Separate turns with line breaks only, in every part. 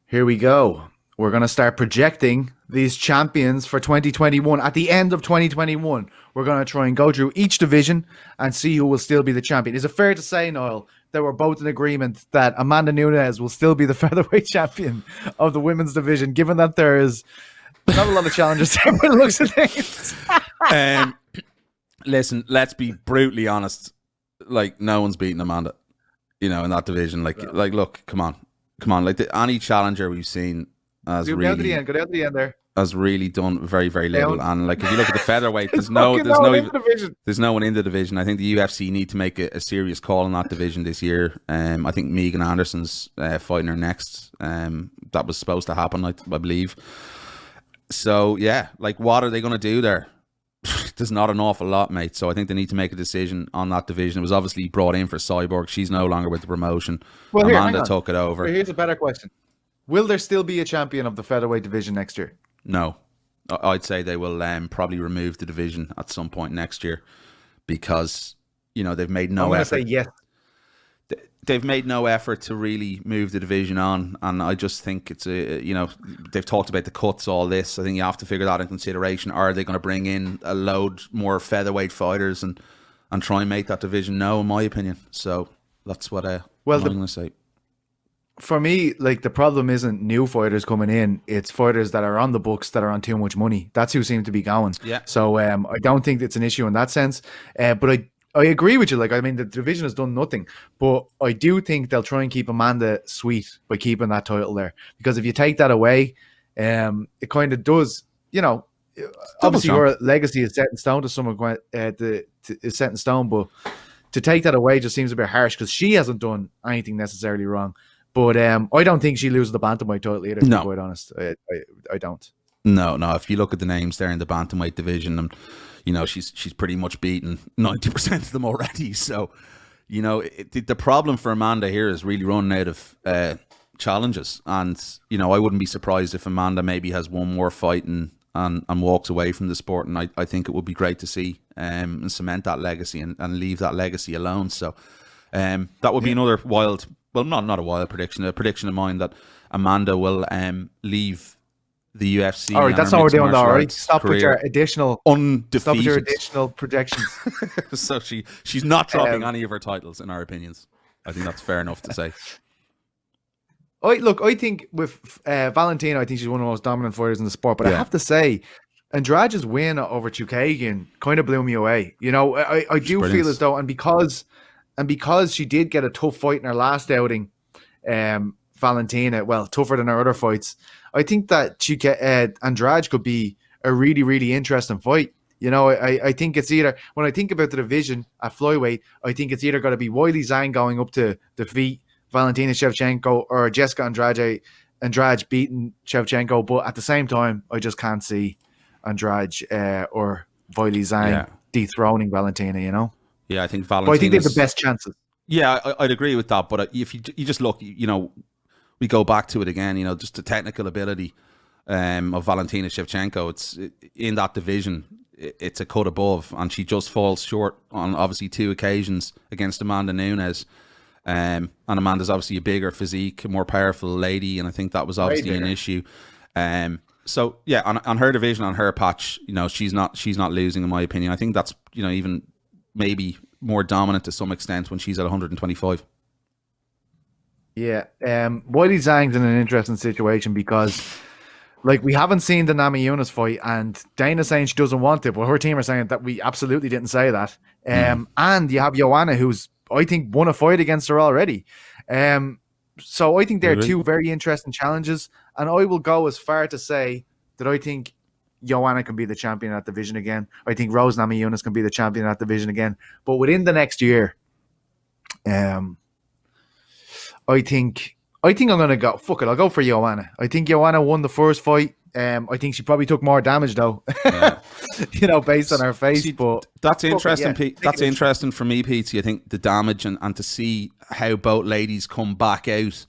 Here we go. We're going to start projecting these champions for 2021. At the end of 2021, we're going to try and go through each division and see who will still be the champion. Is it fair to say, Niall, that we're both in agreement that Amanda Nunes will still be the featherweight champion of the women's division, given that there is not a lot of challengers there by the looks of things?
Listen, let's be brutally honest. Like, no one's beating Amanda, in that division. Look, come on. Like, any challenger we've seen has
Go down to the end there.
Has really done very, very little. And like, if you look at the featherweight, there's no one in the division. I think the UFC need to make a serious call on that division this year. I think Megan Anderson's fighting her next. That was supposed to happen, I believe. So yeah, like, what are they going to do there? There's not an awful lot, mate. So I think they need to make a decision on that division. It was obviously brought in for Cyborg. She's no longer with the promotion. Well, Amanda took it over.
Here's a better question. Will there still be a champion of the featherweight division next year?
No. I'd say they will probably remove the division at some point next year because, they've made no effort.
I'm going to say yes.
They've made no effort to really move the division on, and I just think it's they've talked about the cuts, all this. I think you have to figure that in consideration. Are they going to bring in a load more featherweight fighters and try and make that division? No, in my opinion. So that's what I'm going to say.
For me, like, the problem isn't new fighters coming in; it's fighters that are on the books that are on too much money. That's who seem to be going.
Yeah.
So I don't think it's an issue in that sense. But I agree with you. Like, I mean, the division has done nothing, but I do think they'll try and keep Amanda sweet by keeping that title there. Because if you take that away, it kind of does, obviously her legacy is set in stone to some extent, is set in stone, but to take that away just seems a bit harsh because she hasn't done anything necessarily wrong. But I don't think she loses the bantamweight title either, to be quite honest. I don't.
No. If you look at the names there in the bantamweight division, and she's pretty much beaten 90% of them already. So, the problem for Amanda here is really running out of challenges. And I wouldn't be surprised if Amanda maybe has one more fight and walks away from the sport. And I think it would be great to see and cement that legacy and leave that legacy alone. So that would be another wild. Well, not a wild prediction. A prediction of mine that Amanda will leave the UFC.
All right, that's all we're doing now. All right, stop with your additional
undefeated.
Stop with your additional projections.
So she's not dropping any of her titles, in our opinions. I think that's fair enough to say.
I think with Valentina, I think she's one of the most dominant fighters in the sport. But I have to say, Andrade's win over Chukagian kind of blew me away. I do feel as though, and because she did get a tough fight in her last outing, Valentina, well, tougher than her other fights, I think that Andrade could be a really, really interesting fight. I think it's either, when I think about the division at flyweight, I think it's either got to be Weili Zhang going up to defeat Valentina Shevchenko or Jessica Andrade beating Shevchenko. But at the same time, I just can't see Andrade or Weili Zhang dethroning Valentina,
Yeah, I think Valentina.
But I think they have the best chances.
Yeah, I'd agree with that. But if you just look, we go back to it again, just the technical ability of Valentina Shevchenko. It's in that division, it's a cut above, and she just falls short on obviously two occasions against Amanda Nunes. And Amanda's obviously a bigger physique, a more powerful lady, and I think that was obviously an issue. So yeah, on her division, on her patch, she's not losing, in my opinion. I think that's even maybe more dominant to some extent when she's at 125.
Yeah, Weili Zhang's in an interesting situation because, like, we haven't seen the Namajunas fight, and Dana's saying she doesn't want it, but her team are saying that we absolutely didn't say that. And you have Joanna, who's, I think, won a fight against her already. So I think they're two very interesting challenges, and I will go as far to say that I think Joanna can be the champion at division again. I think Rose Namajunas can be the champion at division again. But within the next year, I think I'm going to go, fuck it, I'll go for Joanna. I think Joanna won the first fight. I think she probably took more damage, though, based on her face. But
that's interesting, Pete. That's interesting for me, Pete. I think the damage and to see how both ladies come back out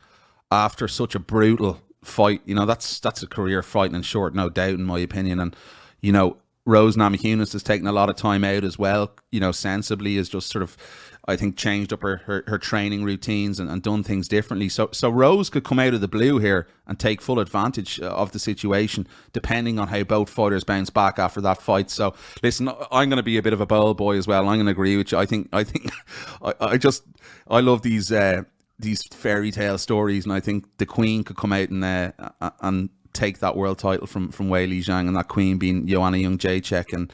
after such a brutal fight, that's a career fighting in short, no doubt, in my opinion. And, Rose Namajunas has taken a lot of time out as well, sensibly, has just sort of, I think, changed up her training routines and done things differently. So Rose could come out of the blue here and take full advantage of the situation, depending on how both fighters bounce back after that fight. So listen, I'm going to be a bit of a bold boy as well. I'm going to agree with you. I think I love these fairy tale stories, and I think the Queen could come out and take that world title from Wei Li Zhang, and that Queen being Joanna Jędrzejczyk. And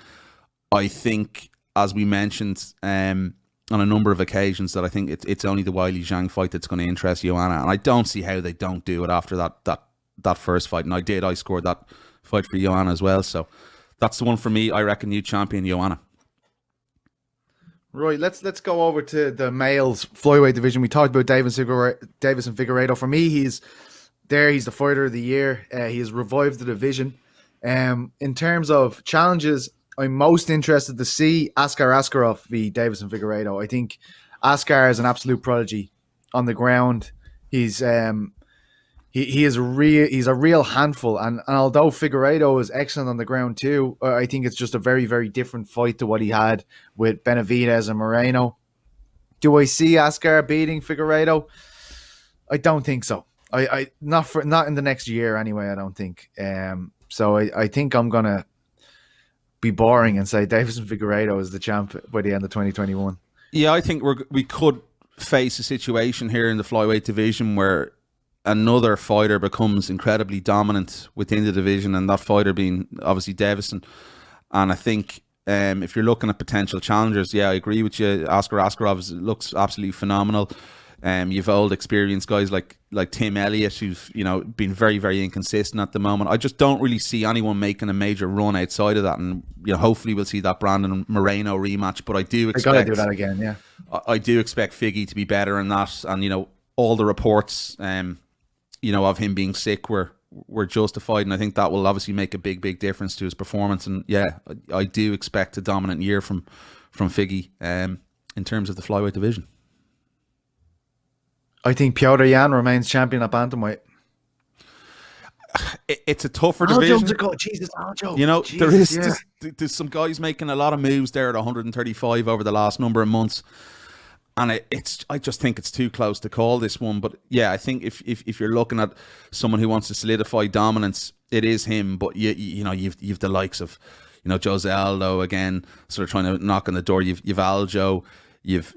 I think, as we mentioned on a number of occasions, that I think it's only the Wei Li Zhang fight that's going to interest Joanna, and I don't see how they don't do it after that first fight. And I scored that fight for Joanna as well, so that's the one for me. I reckon new champion Joanna.
Right, let's go over to the males flyweight division. We talked about Davis and Figueiredo. For me, he's the fighter of the year. He has revived the division. In terms of challenges, I'm most interested to see Askar Askarov v Davis and Figueiredo. I think Askar is an absolute prodigy on the ground. He's he's a real handful, and although Figueiredo is excellent on the ground too, I think it's just a very, very different fight to what he had with Benavidez and Moreno. Do I see Askar beating Figueiredo? I don't think so. I not in the next year anyway. I don't think. So I think I'm gonna be boring and say Davis and Figueiredo is the champ by the end of 2021.
Yeah, I think we could face a situation here in the flyweight division where another fighter becomes incredibly dominant within the division, and that fighter being obviously Davison. And I think if you're looking at potential challengers, yeah, I agree with you. Askar Askarov looks absolutely phenomenal. You've old experienced guys like Tim Elliott, who've been very, very inconsistent at the moment. I just don't really see anyone making a major run outside of that, and hopefully we'll see that Brandon Moreno rematch. But I do expect
they gotta do that again. Yeah,
I do expect Figgy to be better in that, and all the reports of him being sick were justified, and I think that will obviously make a big, big difference to his performance. And yeah, I do expect a dominant year from Figgy in terms of the flyweight division.
I think Piotr Jan remains champion at bantamweight.
It's a tougher division.
Jesus, Aljo.
There's some guys making a lot of moves there at 135 over the last number of months, and I just think it's too close to call this one. But yeah, I think if you're looking at someone who wants to solidify dominance, it is him. But you've the likes of Jose Aldo again, sort of trying to knock on the door. You've Aljo, you've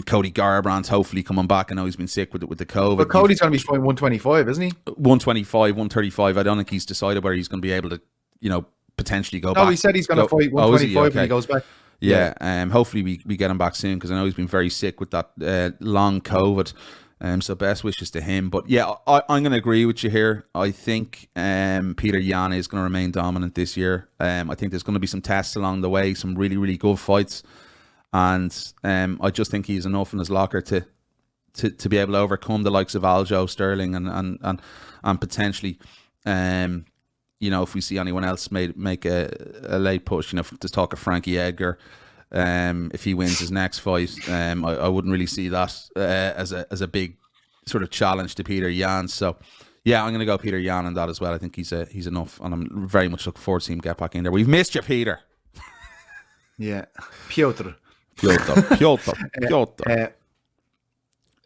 Cody Garbrandt hopefully coming back. I know he's been sick with the COVID.
But Cody's going to be fighting 125, isn't he?
125, 135. I don't think he's decided where he's going to be able to, potentially go back.
No, he said he's going to fight 125 when he goes back.
Yeah, hopefully we get him back soon, because I know he's been very sick with that long COVID. So best wishes to him. But yeah, I'm going to agree with you here. I think Peter Yan is going to remain dominant this year. I think there's going to be some tests along the way, some really, really good fights. And I just think he's enough in his locker to be able to overcome the likes of Aljo, Sterling, and potentially, if we see anyone else make a late push, to talk of Frankie Edgar, if he wins his next fight, I wouldn't really see that as a big sort of challenge to Peter Yan. So yeah, I'm going to go Peter Yan on that as well. I think he's enough, and I'm very much looking forward to him get back in there. We've missed you, Peter.
Yeah, Piotr.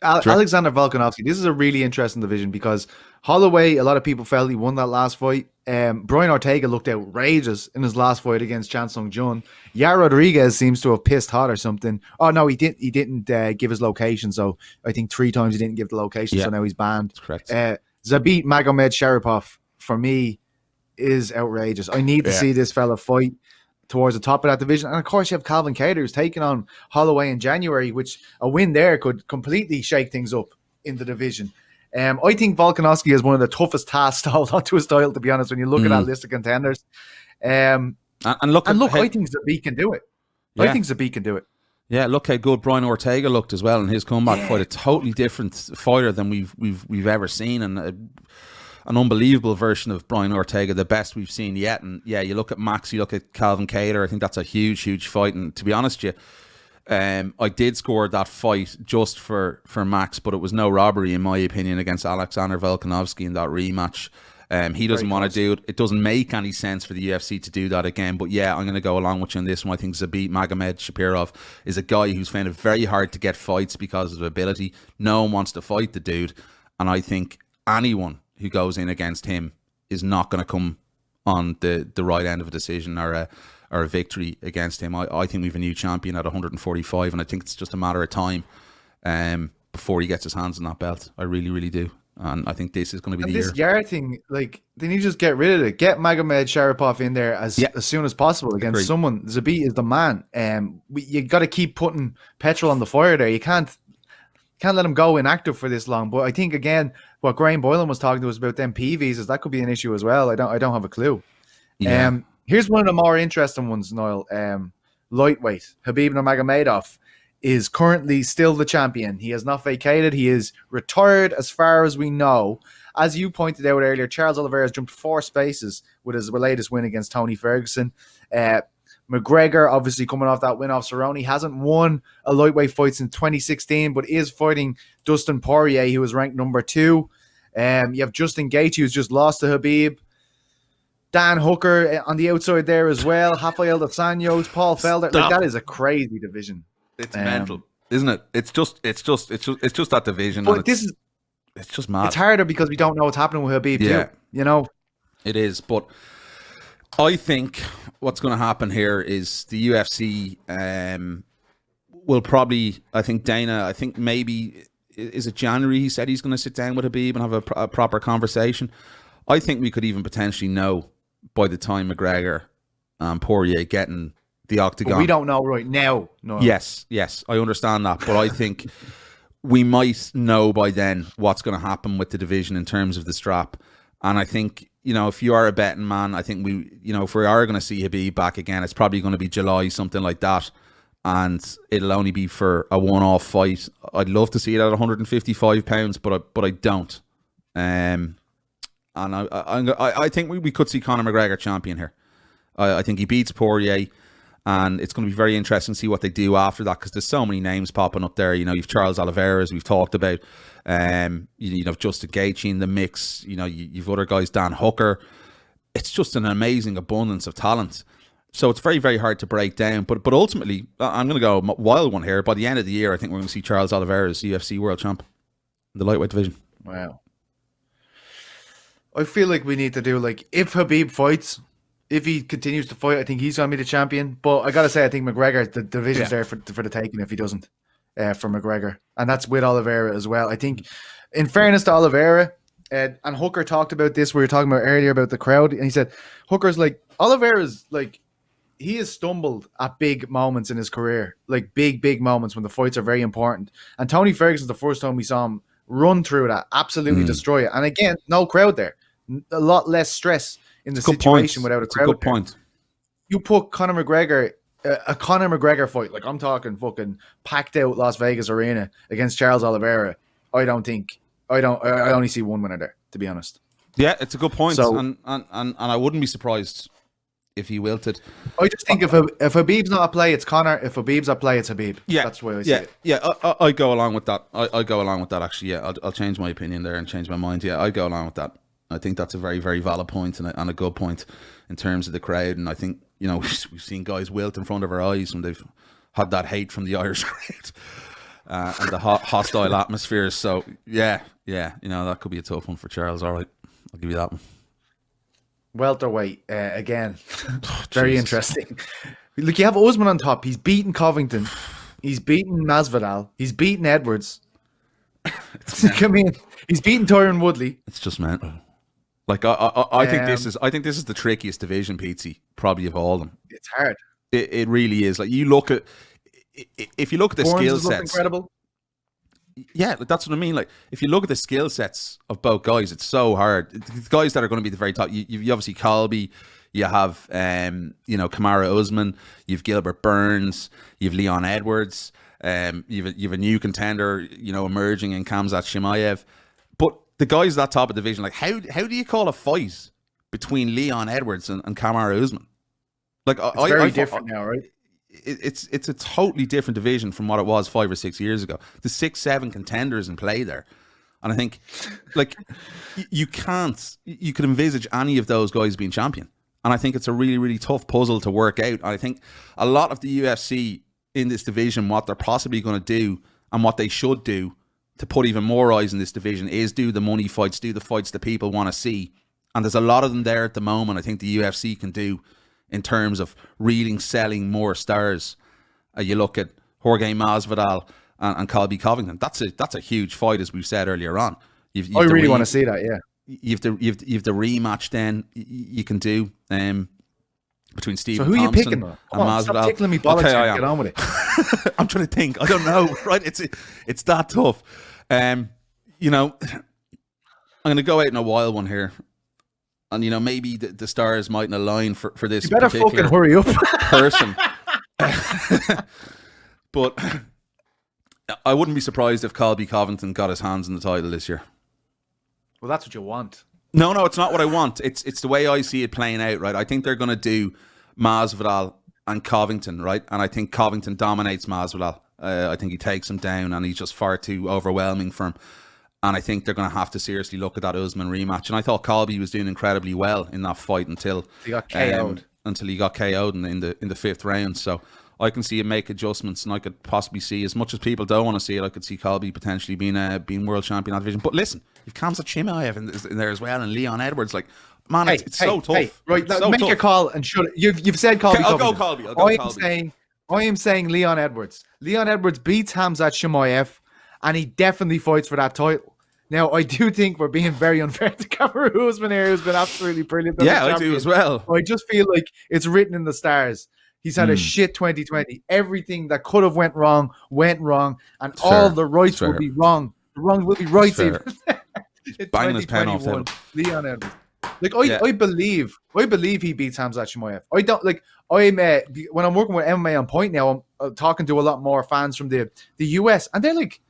Alexander Volkanovski. This is a really interesting division because Holloway, a lot of people felt he won that last fight. Brian Ortega looked outrageous in his last fight against Chan Sung Jung. Yair Rodriguez seems to have pissed hot or something. Oh no, he didn't give his location. So I think 3 times he didn't give the location. Yeah. So now he's banned.
That's correct.
Zabit Magomed Sharipov for me is outrageous. I need to see this fella fight towards the top of that division. And of course you have Calvin Kattar, who's taking on Holloway in January, which a win there could completely shake things up in the division. I think Volkanovski is one of the toughest tasks to hold onto his title, to be honest, when you look at that list of contenders. And look, I think Zabit can do it. Yeah. I think Zabit can do it.
Yeah, look how good Brian Ortega looked as well in his comeback fight. A totally different fighter than we've ever seen, and an unbelievable version of Brian Ortega, the best we've seen yet. And yeah, you look at Max, you look at Calvin Kattar, I think that's a huge, huge fight. And to be honest with you, I did score that fight just for Max, but it was no robbery in my opinion against Alexander Volkanovski in that rematch. He doesn't want to do it. It doesn't make any sense for the UFC to do that again. But yeah, I'm going to go along with you on this one. I think Zabit Magomed is a guy who's found it very hard to get fights because of his ability. No one wants to fight the dude. And I think anyone who goes in against him is not going to come on the right end of a decision or a victory against him. I think we have a new champion at 145, and I think it's just a matter of time before he gets his hands on that belt. I really, really do. And I think this is going to be the year.
This Yard thing, like, they need to just get rid of it. Get Magomed Sharipov in there as soon as possible against someone. Zabit is the man. You got to keep putting petrol on the fire there. You can't let him go inactive for this long. But I think, again, what Graham Boylan was talking to us about them P visas, that could be an issue as well. I don't have a clue. Yeah. Here's one of the more interesting ones, Niall. Lightweight, Khabib Nurmagomedov is currently still the champion. He has not vacated. He is retired as far as we know. As you pointed out earlier, Charles Oliveira has jumped 4 spaces with his latest win against Tony Ferguson. McGregor, obviously coming off that win off Cerrone, hasn't won a lightweight fight since 2016, but is fighting Dustin Poirier, who is ranked number 2. You have Justin Gaethje, who's just lost to Khabib. Dan Hooker on the outside there as well. Rafael Dos Anjos, Paul Felder. Like, that is a crazy division.
It's mental, isn't it? It's just that division.
But
it's just mad.
It's harder because we don't know what's happening with Khabib too. You know,
it is. But I think what's going to happen here is the UFC will probably. I think Dana. I think maybe is it January? He said he's going to sit down with Khabib and have a proper conversation. I think we could even potentially know by the time McGregor and Poirier getting the octagon.
But we don't know right now. No.
Yes, I understand that, but I think we might know by then what's going to happen with the division in terms of the strap. And I think, you know, if you are a betting man, I think if we are going to see Khabib back again, it's probably going to be July, something like that, and it'll only be for a one-off fight. I'd love to see it at 155 pounds, but I don't. And I think we could see Conor McGregor champion here. I think he beats Poirier. And it's going to be very interesting to see what they do after that, because there's so many names popping up there. You know, you've Charles Oliveira, as we've talked about. You know, Justin Gaethje in the mix. You know, you've other guys, Dan Hooker. It's just an amazing abundance of talent. So it's very, very hard to break down. But ultimately, I'm going to go a wild one here. By the end of the year, I think we're going to see Charles Oliveira as UFC world champ in the lightweight division.
Wow. I feel like we need to do, like, if Khabib fights, if he continues to fight, I think he's going to be the champion. But I got to say, I think McGregor, the division's there for the taking if he doesn't, for McGregor. And that's with Oliveira as well. I think, in fairness to Oliveira, and Hooker talked about this, we were talking about earlier about the crowd, and he said, Hooker's like, Oliveira's like, he has stumbled at big moments in his career, like big moments when the fights are very important. And Tony Ferguson's the first time we saw him run through that, absolutely destroy it. And again, no crowd there. A lot less stress in the situation without a crowd.
That's a good point.
You put Conor McGregor, a Conor McGregor fight, like I'm talking fucking packed out Las Vegas arena against Charles Oliveira. I only see one winner there, to be honest.
Yeah, it's a good point. So, and I wouldn't be surprised if he wilted.
I just think if Habib's not a play, it's Conor. If Habib's a play, it's Habib.
Yeah,
that's the way I see it.
Yeah, I go along with that. I go along with that, actually. Yeah, I'll change my opinion there and change my mind. Yeah, I go along with that. I think that's a very, very valid point and a good point in terms of the crowd. And I think, you know, we've seen guys wilt in front of our eyes when they've had that hate from the Irish crowd and the hostile atmospheres. So, yeah, you know, that could be a tough one for Charles. All right, I'll give you that one.
Welterweight, again, very interesting. Look, you have Usman on top. He's beaten Covington. He's beaten Masvidal. He's beaten Edwards. I mean, he's beaten Tyron Woodley.
It's just mental. Like I think this is the trickiest division, Petesy, probably of all of them.
It's hard.
It really is. Like if you look at the skill sets,
incredible.
Yeah, that's what I mean. Like if you look at the skill sets of both guys, it's so hard. The guys that are going to be the very top. You obviously Colby. You have you know, Kamaru Usman. You've Gilbert Burns. You've Leon Edwards. You've a new contender, you know, emerging in Khamzat Chimaev. But the guys at that top of the division, like how do you call a fight between Leon Edwards and Kamaru Usman? Like
it's very different now, right?
It's a totally different division from what it was 5 or 6 years ago. The 6-7 contenders in play there. And I think, like, you could envisage any of those guys being champion. And I think it's a really, really tough puzzle to work out. And I think a lot of the UFC in this division, what they're possibly going to do and what they should do to put even more eyes in this division is do the money fights, do the fights that people want to see. And there's a lot of them there at the moment. I think the UFC can do in terms of really selling more stars. You look at Jorge Masvidal and Colby Covington. That's a huge fight, as we've said earlier on.
I really want to see that. Yeah.
You've the rematch then you can do between Stephen
Thompson. So who
Thompson
are you picking?
And Masvidal.
Stop tickling me bollocks. Okay, get on with it.
I'm trying to think. I don't know. Right? It's that tough. You know, I'm going to go out in a wild one here, and you know maybe the stars mightn't align for this.
You better fucking hurry up,
person. But I wouldn't be surprised if Colby Covington got his hands on the title this year.
Well, that's what you want.
No, it's not what I want. It's the way I see it playing out, right? I think they're going to do Masvidal and Covington, right? And I think Covington dominates Masvidal. I think he takes him down and he's just far too overwhelming for him. And I think they're going to have to seriously look at that Usman rematch. And I thought Colby was doing incredibly well in that fight until
he got KO'd.
Until he got KO'd in the fifth round. So I can see him make adjustments, and I could possibly see, as much as people don't want to see it, I could see Colby potentially being world champion in that division. But listen, you've Khamzat Chimaev in there as well, and Leon Edwards. Like, man, it's so tough. Hey,
right,
so
make
tough.
your call and shut it. You've said Colby.
Okay, I'll go Colby.
I am saying Leon Edwards. Leon Edwards beats Khamzat Chimaev, and he definitely fights for that title. Now, I do think we're being very unfair to Kamaru Usman here, who's been absolutely brilliant.
Yeah, I do as well.
I just feel like it's written in the stars. He's had a shit 2020. Everything that could have went wrong, and all the rights will be wrong. The wrongs will be right.
Banging his pen off the
Leon Edwards. Like I believe he beats Khamzat Chimaev. I don't like. I'm when I'm working with MMA on Point now, I'm talking to a lot more fans from the US, and they're like,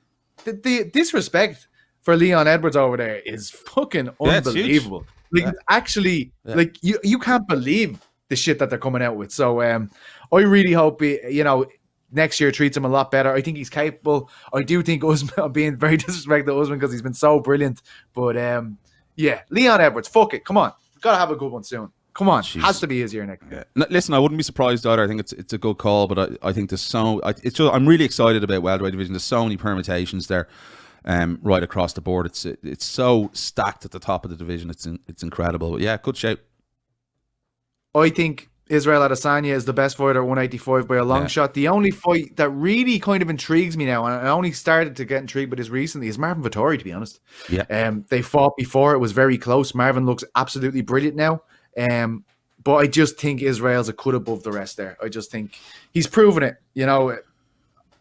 the disrespect for Leon Edwards over there is fucking unbelievable. Like actually, like you can't believe the shit that they're coming out with. So I really hope next year treats him a lot better. I think he's capable. I do think Usman being very disrespectful to Usman because he's been so brilliant. But Leon Edwards, fuck it, come on, gotta have a good one soon. Come on, has to be his year next year.
Listen, I wouldn't be surprised either. I think it's a good call, but I think there's I'm really excited about welterweight division. There's so many permutations there. Right across the board, it's so stacked at the top of the division. It's incredible. But yeah, good shout.
I think Israel Adesanya is the best fighter at 185 by a long shot. The only fight that really kind of intrigues me now, and I only started to get intrigued by this recently, is Marvin Vettori, to be honest. Yeah. They fought before. It was very close. Marvin looks absolutely brilliant now. But I just think Israel's a cut above the rest there. I just think he's proven it.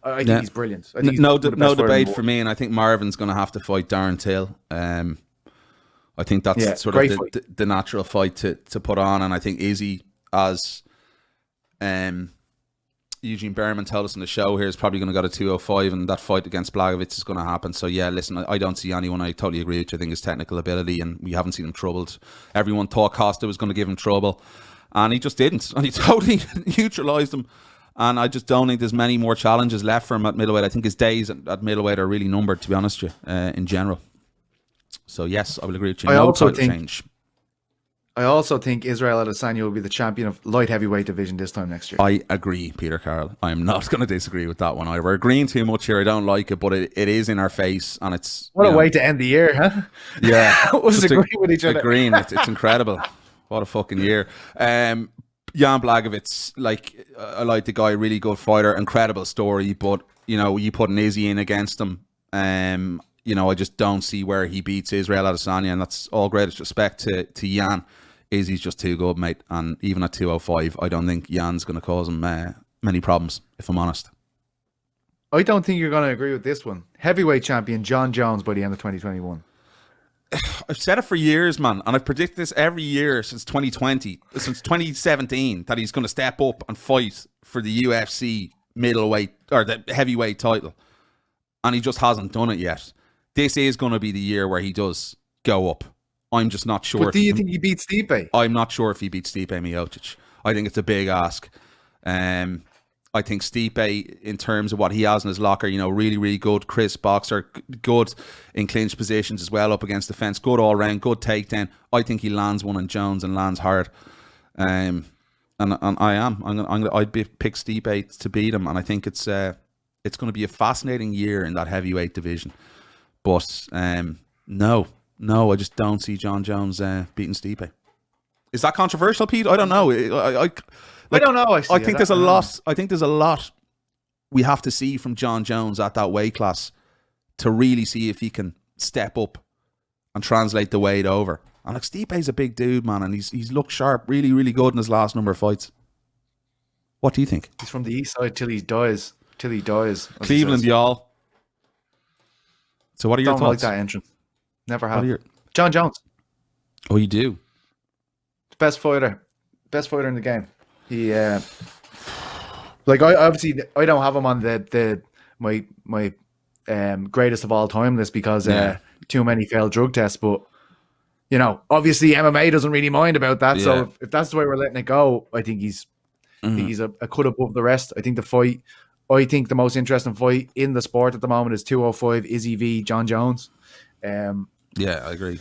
I think he's brilliant. I think
no debate for me, and I think Marvin's going to have to fight Darren Till. I think that's sort of the natural fight to put on, and I think Izzy, as Eugene Berman told us in the show here, is probably going to go to 205, and that fight against Blachowicz is going to happen. So yeah, listen, I don't see anyone. I totally agree with you. I think his technical ability, and we haven't seen him troubled. Everyone thought Costa was going to give him trouble, and he just didn't, and he totally neutralized him. And I just don't think there's many more challenges left for him at middleweight. I think his days at middleweight are really numbered, to be honest with you, in general. So yes, I will agree with you.
I also think Israel Adesanya will be the champion of light heavyweight division this time next year.
I agree, Peter Carroll. I'm not going to disagree with that one either. We're agreeing too much here. I don't like it, but it is in our face, and it's
what a way to end the year, huh?
Yeah,
we'll just agree with each other.
Agreeing, it's incredible. What a fucking year. Jan Blachowicz, I like the guy, really good fighter, incredible story, but you put an Izzy in against him, I just don't see where he beats Israel Adesanya, and that's all greatest respect to Jan. Izzy's just too good, mate, and even at 205, I don't think Jan's going to cause him many problems, if I'm honest.
I don't think you're going to agree with this one. Heavyweight champion Jon Jones by the end of 2021.
I've said it for years, man, and I've predicted this every year since 2017, that he's going to step up and fight for the UFC middleweight or the heavyweight title, and he just hasn't done it yet. This is going to be the year where he does go up. I'm just not sure.
But do you think he beats Stipe?
I'm not sure if he beats Stipe Miocic. I think it's a big ask. I think Stipe, in terms of what he has in his locker, really, really good, crisp boxer, good in clinch positions as well, up against the fence, good all round, good takedown. I think he lands one on Jones and lands hard. And I'd pick Stipe to beat him, and I think it's going to be a fascinating year in that heavyweight division. But no, I just don't see Jon Jones beating Stipe. Is that controversial, Pete? I don't know. I
don't know.
I think there's a lot. I think there's a lot we have to see from Jon Jones at that weight class to really see if he can step up and translate the weight over. And like, Stipe's a big dude, man, and he's looked sharp, really, really good in his last number of fights. What do you think?
He's from the east side till he dies.
Cleveland, y'all. So what are your thoughts?
Don't like that entrance. Never have. Jon Jones.
Oh, you do?
Best fighter in the game. He like I obviously I don't have him on my greatest of all time list because too many failed drug tests, but obviously MMA doesn't really mind about that. Yeah. So if that's the way we're letting it go, I think he's a cut above the rest. I think the most interesting fight in the sport at the moment is 205 Izzy v Jon Jones.
Yeah, I agree.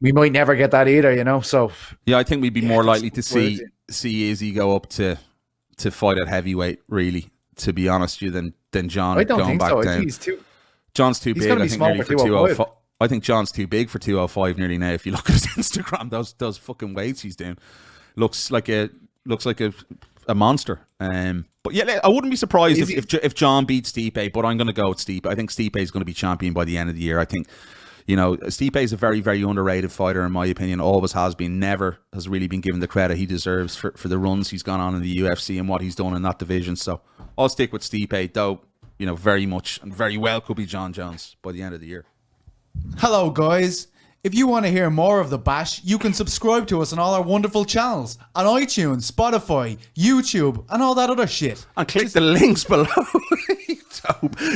We might never get that either, So
yeah, I think we'd be more likely to see Izzy go up to fight at heavyweight, really, to be honest with you, than Jon going back down. I think he's Jon's too big. I think nearly for 205. I think Jon's too big for 205 nearly now. If you look at his Instagram, those fucking weights he's doing, looks like a monster. But yeah, I wouldn't be surprised if Jon beats Stipe, but I'm going to go with Stipe. I think Stipe is going to be champion by the end of the year. I think, Stipe is a very, very underrated fighter, in my opinion. Always has been, never has really been given the credit he deserves for the runs he's gone on in the UFC and what he's done in that division. So I'll stick with Stipe, though, very much and very well could be Jon Jones by the end of the year.
Hello, guys. If you want to hear more of The Bash, you can subscribe to us on all our wonderful channels on iTunes, Spotify, YouTube, and all that other shit.
And click the links below.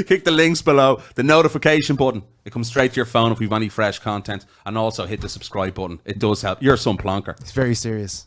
Click the links below, the notification button. It comes straight to your phone if we've any fresh content. And also hit the subscribe button. It does help. You're some plonker.
It's very serious.